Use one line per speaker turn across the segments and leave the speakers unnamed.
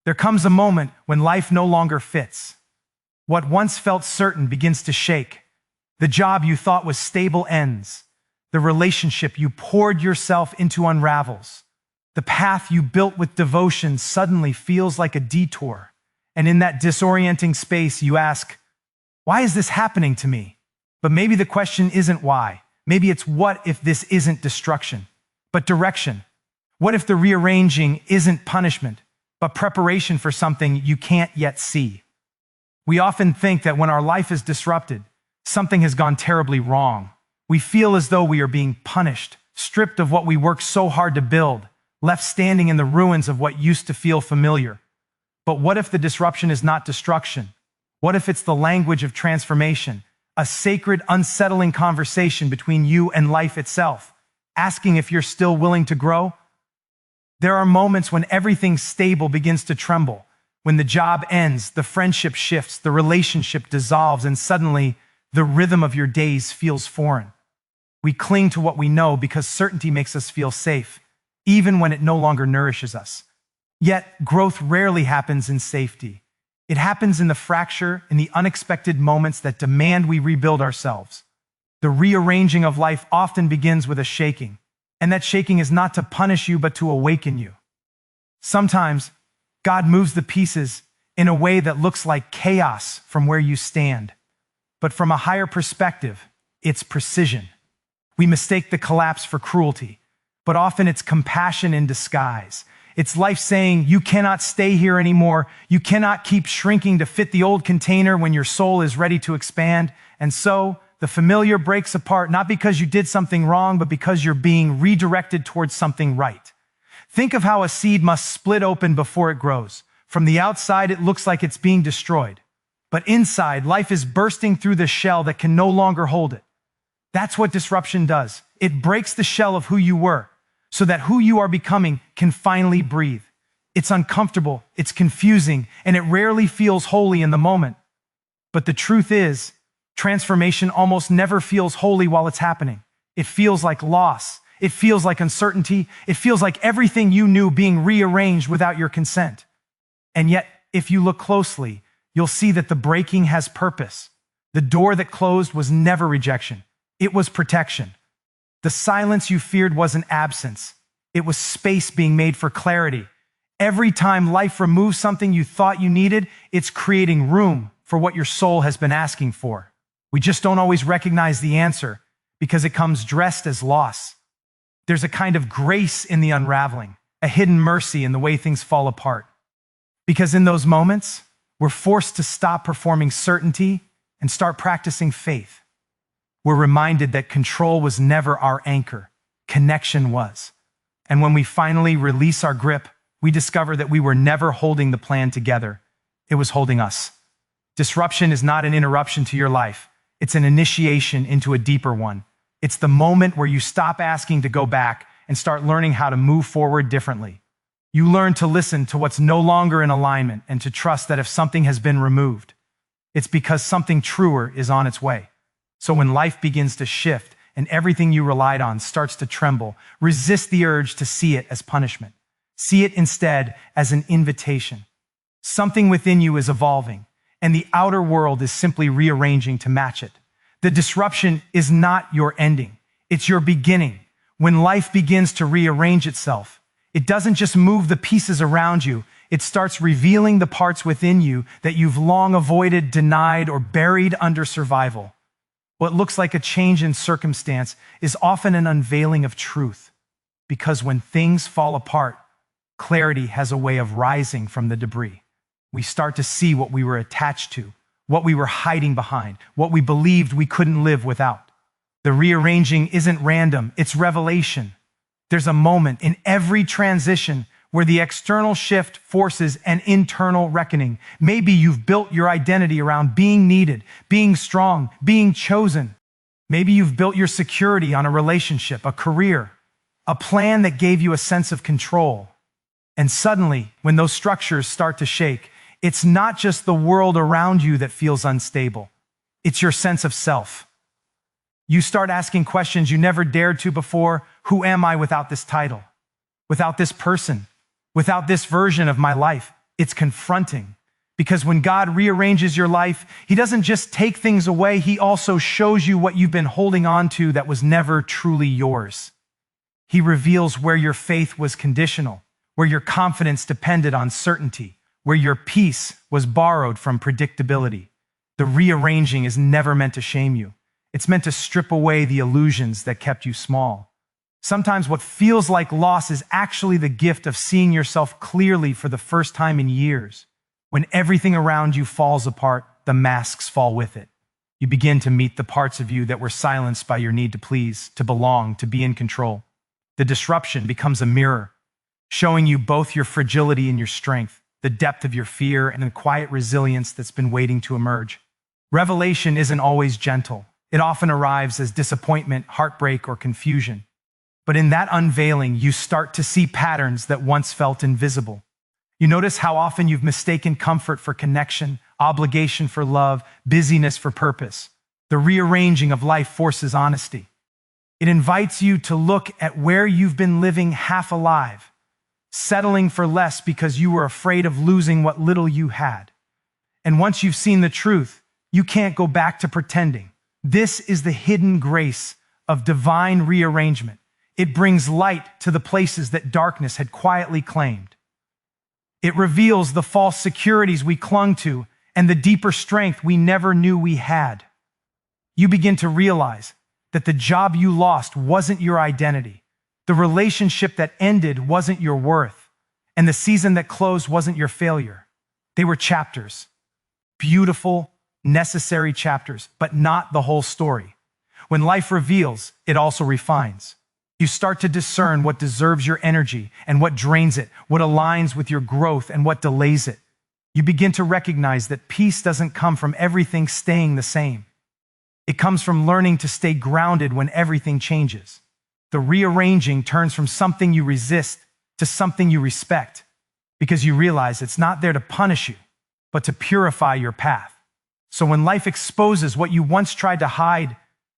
There comes a moment when life no longer fits. What once felt certain begins to shake. The job you thought was stable ends. The relationship you poured yourself into unravels. The path you built with devotion suddenly feels like a detour. And in that disorienting space, you ask, why is this happening to me? But maybe the question isn't why. Maybe it's what if this isn't destruction, but direction? What if the rearranging isn't punishment, but preparation for something you can't yet see? We often think that when our life is disrupted, something has gone terribly wrong. We feel as though we are being punished, stripped of what we worked so hard to build, left standing in the ruins of what used to feel familiar. But what if the disruption is not destruction? What if it's the language of transformation, a sacred, unsettling conversation between you and life itself, asking if you're still willing to grow? There are moments when everything stable begins to tremble, when the job ends, the friendship shifts, the relationship dissolves, and suddenly the rhythm of your days feels foreign. We cling to what we know because certainty makes us feel safe, even when it no longer nourishes us. Yet, growth rarely happens in safety. It happens in the fracture, in the unexpected moments that demand we rebuild ourselves. The rearranging of life often begins with a shaking, and that shaking is not to punish you, but to awaken you. Sometimes, God moves the pieces in a way that looks like chaos from where you stand. But from a higher perspective, it's precision. We mistake the collapse for cruelty, but often it's compassion in disguise. It's life saying, you cannot stay here anymore. You cannot keep shrinking to fit the old container when your soul is ready to expand. And so, the familiar breaks apart, not because you did something wrong, but because you're being redirected towards something right. Think of how a seed must split open before it grows. From the outside, it looks like it's being destroyed. But inside, life is bursting through the shell that can no longer hold it. That's what disruption does. It breaks the shell of who you were, so that who you are becoming can finally breathe. It's uncomfortable, it's confusing, and it rarely feels holy in the moment. But the truth is, transformation almost never feels holy while it's happening. It feels like loss. It feels like uncertainty. It feels like everything you knew being rearranged without your consent. And yet, if you look closely, you'll see that the breaking has purpose. The door that closed was never rejection. It was protection. The silence you feared wasn't absence. It was space being made for clarity. Every time life removes something you thought you needed, it's creating room for what your soul has been asking for. We just don't always recognize the answer because it comes dressed as loss. There's a kind of grace in the unraveling, a hidden mercy in the way things fall apart. Because in those moments, we're forced to stop performing certainty and start practicing faith. We're reminded that control was never our anchor, connection was. And when we finally release our grip, we discover that we were never holding the plan together. It was holding us. Disruption is not an interruption to your life. It's an initiation into a deeper one. It's the moment where you stop asking to go back and start learning how to move forward differently. You learn to listen to what's no longer in alignment and to trust that if something has been removed, it's because something truer is on its way. So when life begins to shift and everything you relied on starts to tremble, resist the urge to see it as punishment. See it instead as an invitation. Something within you is evolving, and the outer world is simply rearranging to match it. The disruption is not your ending. It's your beginning. When life begins to rearrange itself, it doesn't just move the pieces around you. It starts revealing the parts within you that you've long avoided, denied, or buried under survival. What looks like a change in circumstance is often an unveiling of truth. Because when things fall apart, clarity has a way of rising from the debris. We start to see what we were attached to, what we were hiding behind, what we believed we couldn't live without. The rearranging isn't random, it's revelation. There's a moment in every transition where the external shift forces an internal reckoning. Maybe you've built your identity around being needed, being strong, being chosen. Maybe you've built your security on a relationship, a career, a plan that gave you a sense of control. And suddenly, when those structures start to shake, it's not just the world around you that feels unstable. It's your sense of self. You start asking questions you never dared to before. Who am I without this title? Without this person? Without this version of my life? It's confronting, because when God rearranges your life, He doesn't just take things away, He also shows you what you've been holding on to that was never truly yours. He reveals where your faith was conditional, where your confidence depended on certainty, where your peace was borrowed from predictability. The rearranging is never meant to shame you. It's meant to strip away the illusions that kept you small. Sometimes what feels like loss is actually the gift of seeing yourself clearly for the first time in years. When everything around you falls apart, the masks fall with it. You begin to meet the parts of you that were silenced by your need to please, to belong, to be in control. The disruption becomes a mirror, showing you both your fragility and your strength, the depth of your fear and the quiet resilience that's been waiting to emerge. Revelation isn't always gentle. It often arrives as disappointment, heartbreak, or confusion. But in that unveiling, you start to see patterns that once felt invisible. You notice how often you've mistaken comfort for connection, obligation for love, busyness for purpose. The rearranging of life forces honesty. It invites you to look at where you've been living half alive, settling for less because you were afraid of losing what little you had. And once you've seen the truth, you can't go back to pretending. This is the hidden grace of divine rearrangement. It brings light to the places that darkness had quietly claimed. It reveals the false securities we clung to and the deeper strength we never knew we had. You begin to realize that the job you lost wasn't your identity. The relationship that ended wasn't your worth. And the season that closed wasn't your failure. They were chapters. Beautiful, necessary chapters, but not the whole story. When life reveals, it also refines. You start to discern what deserves your energy and what drains it, what aligns with your growth and what delays it. You begin to recognize that peace doesn't come from everything staying the same. It comes from learning to stay grounded when everything changes. The rearranging turns from something you resist to something you respect, because you realize it's not there to punish you, but to purify your path. So when life exposes what you once tried to hide,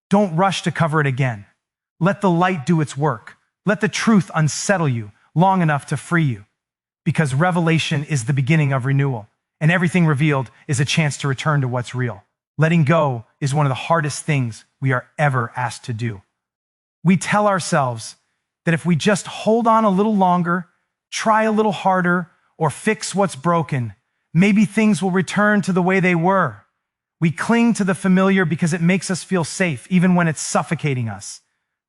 don't rush to cover it again. Let the light do its work. Let the truth unsettle you long enough to free you. Because revelation is the beginning of renewal, and everything revealed is a chance to return to what's real. Letting go is one of the hardest things we are ever asked to do. We tell ourselves that if we just hold on a little longer, try a little harder, or fix what's broken, maybe things will return to the way they were. We cling to the familiar because it makes us feel safe, even when it's suffocating us.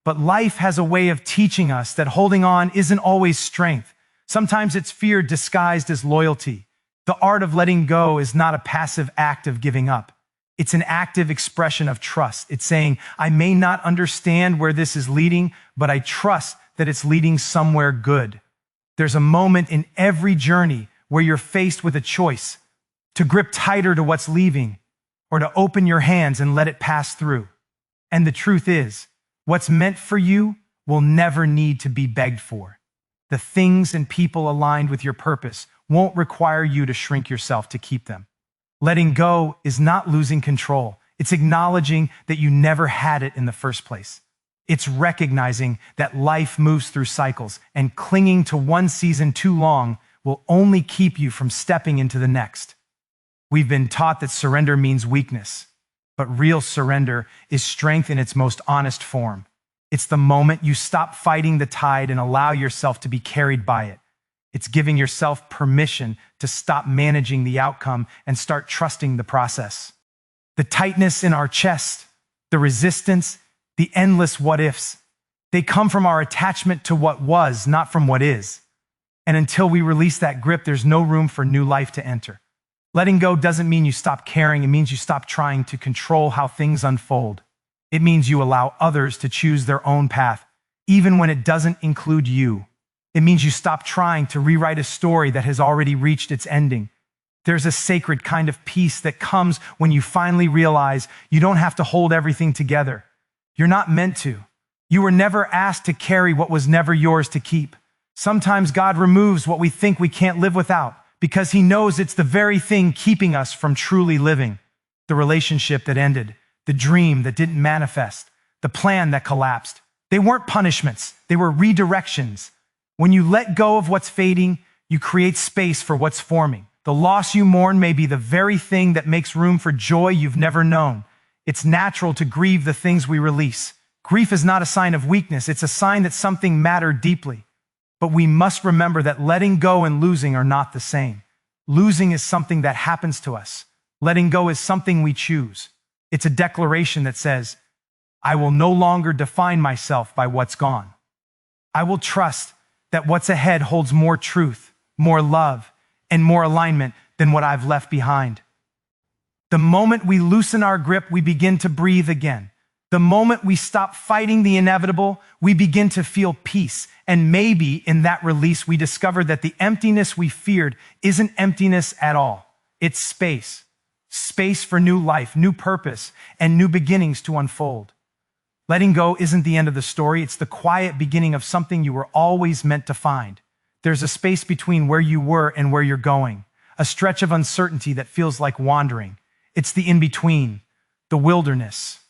But life has a way of teaching us that holding on isn't always strength. Sometimes it's fear disguised as loyalty. The art of letting go is not a passive act of giving up. It's an active expression of trust. It's saying, I may not understand where this is leading, but I trust that it's leading somewhere good. There's a moment in every journey where you're faced with a choice to grip tighter to what's leaving or to open your hands and let it pass through. And the truth is, what's meant for you will never need to be begged for. The things and people aligned with your purpose won't require you to shrink yourself to keep them. Letting go is not losing control. It's acknowledging that you never had it in the first place. It's recognizing that life moves through cycles, and clinging to one season too long will only keep you from stepping into the next. We've been taught that surrender means weakness, but real surrender is strength in its most honest form. It's the moment you stop fighting the tide and allow yourself to be carried by it. It's giving yourself permission to stop managing the outcome and start trusting the process. The tightness in our chest, the resistance, the endless what-ifs, they come from our attachment to what was, not from what is. And until we release that grip, there's no room for new life to enter. Letting go doesn't mean you stop caring. It means you stop trying to control how things unfold. It means you allow others to choose their own path, even when it doesn't include you. It means you stop trying to rewrite a story that has already reached its ending. There's a sacred kind of peace that comes when you finally realize you don't have to hold everything together. You're not meant to. You were never asked to carry what was never yours to keep. Sometimes God removes what we think we can't live without, because He knows it's the very thing keeping us from truly living. The relationship that ended, the dream that didn't manifest, the plan that collapsed. They weren't punishments, they were redirections. When you let go of what's fading, You create space for what's forming. The loss you mourn may be the very thing that makes room for joy you've never known. It's natural to grieve the things we release. Grief is not a sign of weakness, it's a sign that something mattered deeply. But we must remember that letting go and losing are not the same. Losing is something that happens to us. Letting go is something we choose. It's a declaration that says, I will no longer define myself by what's gone. I will trust that what's ahead holds more truth, more love, and more alignment than what I've left behind. The moment we loosen our grip, we begin to breathe again. The moment we stop fighting the inevitable, we begin to feel peace. And maybe in that release, we discover that the emptiness we feared isn't emptiness at all. It's space. Space for new life, new purpose, and new beginnings to unfold. Letting go isn't the end of the story. It's the quiet beginning of something you were always meant to find. There's a space between where you were and where you're going, a stretch of uncertainty that feels like wandering. It's the in-between, the wilderness.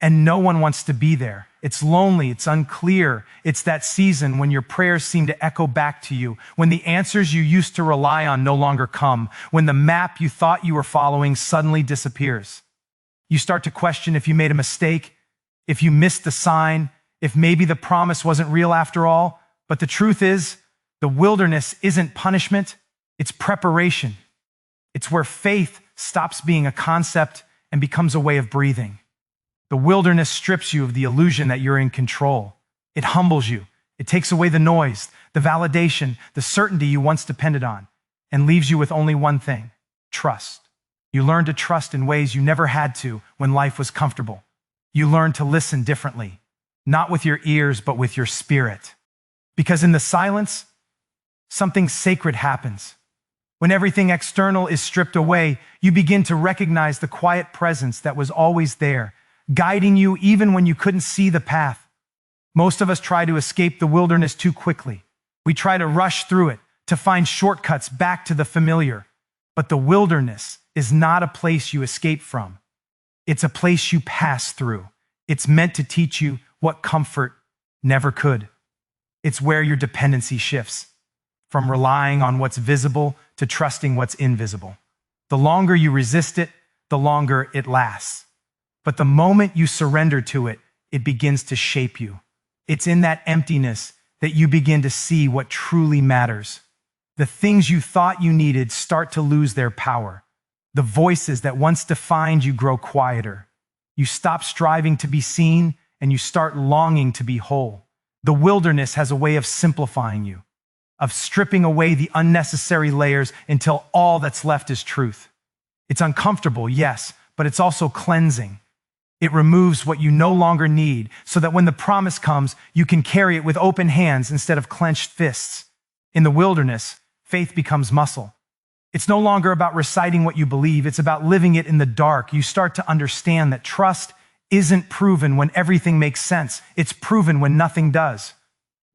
And no one wants to be there. It's lonely, it's unclear. It's that season when your prayers seem to echo back to you, when the answers you used to rely on no longer come, when the map you thought you were following suddenly disappears. You start to question if you made a mistake, if you missed the sign, if maybe the promise wasn't real after all. But the truth is, the wilderness isn't punishment, it's preparation. It's where faith stops being a concept and becomes a way of breathing. The wilderness strips you of the illusion that you're in control. It humbles you. It takes away the noise, the validation, the certainty you once depended on, and leaves you with only one thing: trust. You learn to trust in ways you never had to when life was comfortable. You learn to listen differently, not with your ears, but with your spirit. Because in the silence, something sacred happens. When everything external is stripped away, you begin to recognize the quiet presence that was always there, guiding you even when you couldn't see the path. Most of us try to escape the wilderness too quickly. We try to rush through it, to find shortcuts back to the familiar. But the wilderness is not a place you escape from. It's a place you pass through. It's meant to teach you what comfort never could. It's where your dependency shifts, from relying on what's visible to trusting what's invisible. The longer you resist it, the longer it lasts. But the moment you surrender to it, it begins to shape you. It's in that emptiness that you begin to see what truly matters. The things you thought you needed start to lose their power. The voices that once defined you grow quieter. You stop striving to be seen, and you start longing to be whole. The wilderness has a way of simplifying you, of stripping away the unnecessary layers until all that's left is truth. It's uncomfortable, yes, but it's also cleansing. It removes what you no longer need so that when the promise comes, you can carry it with open hands instead of clenched fists. In the wilderness, faith becomes muscle. It's no longer about reciting what you believe, it's about living it in the dark. You start to understand that trust isn't proven when everything makes sense. It's proven when nothing does.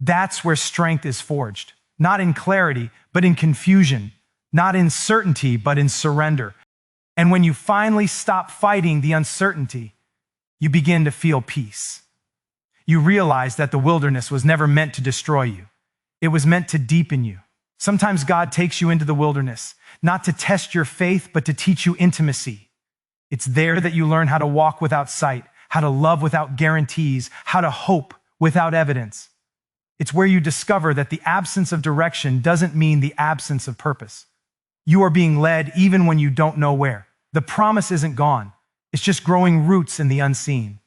That's where strength is forged. Not in clarity, but in confusion. Not in certainty, but in surrender. And when you finally stop fighting the uncertainty, you begin to feel peace. You realize that the wilderness was never meant to destroy you. It was meant to deepen you. Sometimes God takes you into the wilderness, not to test your faith, but to teach you intimacy. It's there that you learn how to walk without sight, how to love without guarantees, how to hope without evidence. It's where you discover that the absence of direction doesn't mean the absence of purpose. You are being led even when you don't know where. The promise isn't gone. It's just growing roots in the unseen.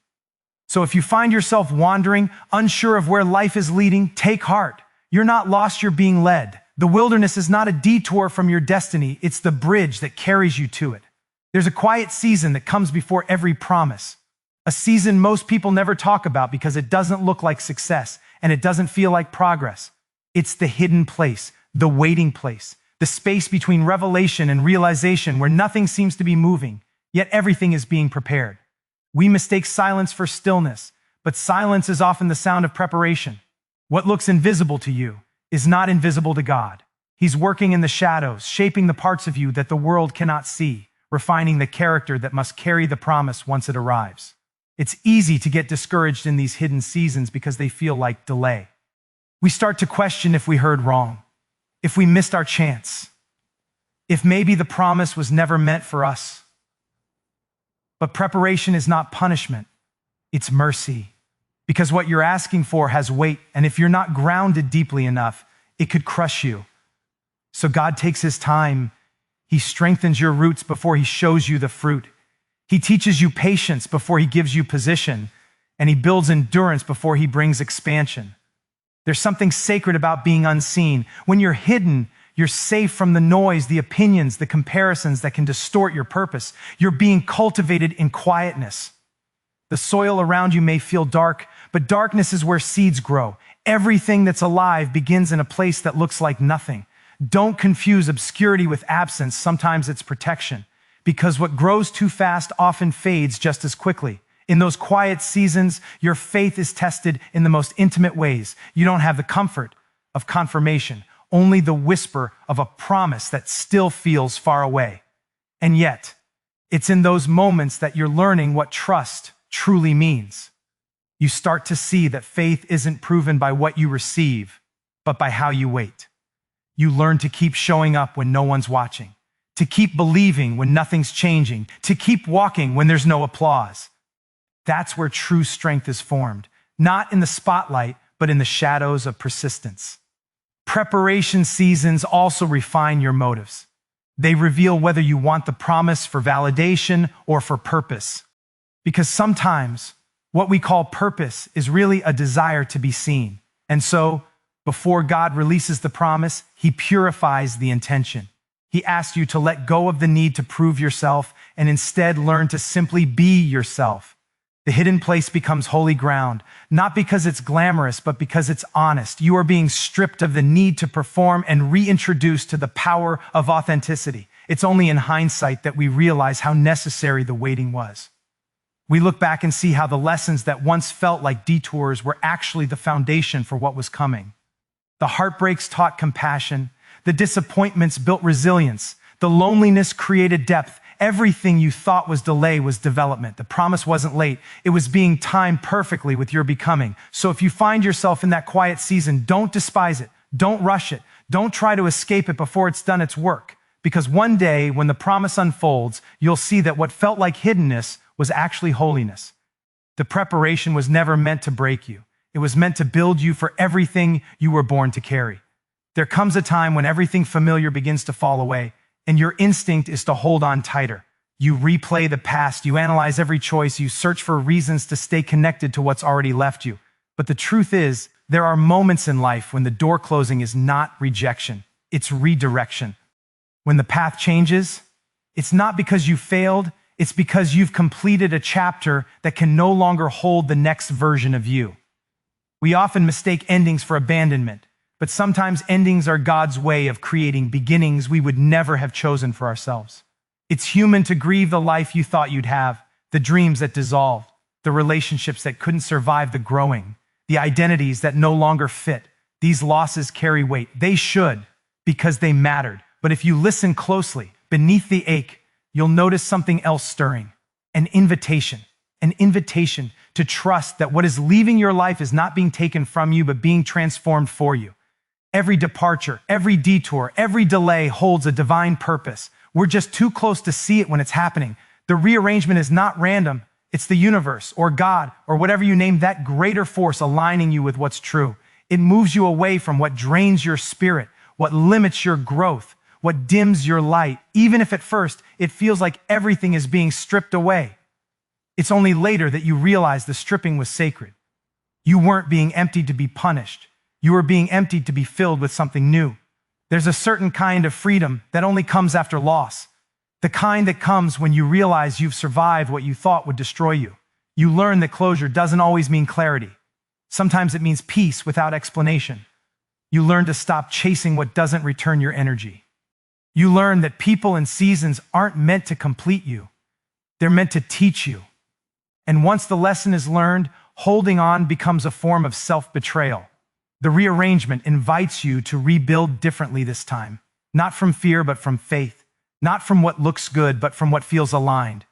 So if you find yourself wandering, unsure of where life is leading, take heart. You're not lost, you're being led. The wilderness is not a detour from your destiny, it's the bridge that carries you to it. There's a quiet season that comes before every promise. A season most people never talk about because it doesn't look like success and it doesn't feel like progress. It's the hidden place, the waiting place, the space between revelation and realization where nothing seems to be moving, yet everything is being prepared. We mistake silence for stillness, but silence is often the sound of preparation. What looks invisible to you is not invisible to God. He's working in the shadows, shaping the parts of you that the world cannot see, refining the character that must carry the promise once it arrives. It's easy to get discouraged in these hidden seasons because they feel like delay. We start to question if we heard wrong, if we missed our chance, if maybe the promise was never meant for us. But preparation is not punishment, it's mercy. Because what you're asking for has weight, and if you're not grounded deeply enough, it could crush you. So God takes his time. He strengthens your roots before he shows you the fruit. He teaches you patience before he gives you position, and he builds endurance before he brings expansion. There's something sacred about being unseen. When you're hidden, you're safe from the noise, the opinions, the comparisons that can distort your purpose. You're being cultivated in quietness. The soil around you may feel dark, but darkness is where seeds grow. Everything that's alive begins in a place that looks like nothing. Don't confuse obscurity with absence. Sometimes it's protection, because what grows too fast often fades just as quickly. In those quiet seasons, your faith is tested in the most intimate ways. You don't have the comfort of confirmation, only the whisper of a promise that still feels far away. And yet, it's in those moments that you're learning what trust truly means. You start to see that faith isn't proven by what you receive, but by how you wait. You learn to keep showing up when no one's watching, to keep believing when nothing's changing, to keep walking when there's no applause. That's where true strength is formed, not in the spotlight, but in the shadows of persistence. Preparation seasons also refine your motives. They reveal whether you want the promise for validation or for purpose. Because sometimes what we call purpose is really a desire to be seen. And so, before God releases the promise, he purifies the intention. He asks you to let go of the need to prove yourself and instead learn to simply be yourself. The hidden place becomes holy ground, not because it's glamorous, but because it's honest. You are being stripped of the need to perform and reintroduced to the power of authenticity. It's only in hindsight that we realize how necessary the waiting was. We look back and see how the lessons that once felt like detours were actually the foundation for what was coming. The heartbreaks taught compassion. The disappointments built resilience. The loneliness created depth. Everything you thought was delay was development. The promise wasn't late. It was being timed perfectly with your becoming. So if you find yourself in that quiet season, don't despise it. Don't rush it. Don't try to escape it before it's done its work. Because one day, when the promise unfolds, you'll see that what felt like hiddenness was actually holiness. The preparation was never meant to break you. It was meant to build you for everything you were born to carry. There comes a time when everything familiar begins to fall away, and your instinct is to hold on tighter. You replay the past, you analyze every choice, you search for reasons to stay connected to what's already left you. But the truth is, there are moments in life when the door closing is not rejection, it's redirection. When the path changes, it's not because you failed, it's because you've completed a chapter that can no longer hold the next version of you. We often mistake endings for abandonment, but sometimes endings are God's way of creating beginnings we would never have chosen for ourselves. It's human to grieve the life you thought you'd have, the dreams that dissolved, the relationships that couldn't survive the growing, the identities that no longer fit. These losses carry weight. They should, because they mattered. But if you listen closely, beneath the ache, you'll notice something else stirring. An invitation to trust that what is leaving your life is not being taken from you, but being transformed for you. Every departure, every detour, every delay holds a divine purpose. We're just too close to see it when it's happening. The rearrangement is not random. It's the universe or God or whatever you name that greater force aligning you with what's true. It moves you away from what drains your spirit, what limits your growth, what dims your light, even if at first it feels like everything is being stripped away. It's only later that you realize the stripping was sacred. You weren't being emptied to be punished. You were being emptied to be filled with something new. There's a certain kind of freedom that only comes after loss. The kind that comes when you realize you've survived what you thought would destroy you. You learn that closure doesn't always mean clarity. Sometimes it means peace without explanation. You learn to stop chasing what doesn't return your energy. You learn that people and seasons aren't meant to complete you. They're meant to teach you. And once the lesson is learned, holding on becomes a form of self-betrayal. The rearrangement invites you to rebuild differently this time, not from fear, but from faith, not from what looks good, but from what feels aligned.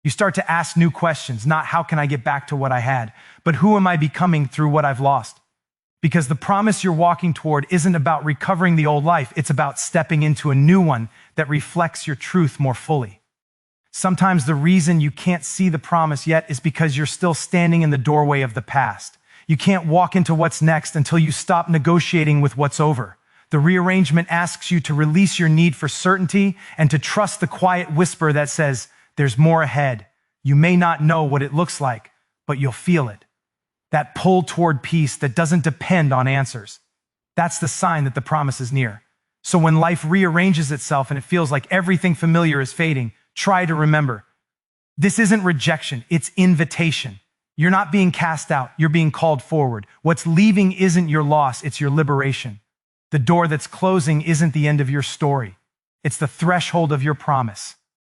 You start to ask new questions, not how can I get back to what I had, but who am I becoming through what I've lost? Because the promise you're walking toward isn't about recovering the old life, it's about stepping into a new one that reflects your truth more fully. Sometimes the reason you can't see the promise yet is because you're still standing in the doorway of the past. You can't walk into what's next until you stop negotiating with what's over. The rearrangement asks you to release your need for certainty and to trust the quiet whisper that says, there's more ahead. You may not know what it looks like, but you'll feel it. That pull toward peace that doesn't depend on answers. That's the sign that the promise is near. So when life rearranges itself and it feels like everything familiar is fading, try to remember, this isn't rejection, it's invitation. You're not being cast out, you're being called forward. What's leaving isn't your loss, it's your liberation. The door that's closing isn't the end of your story. It's the threshold of your promise.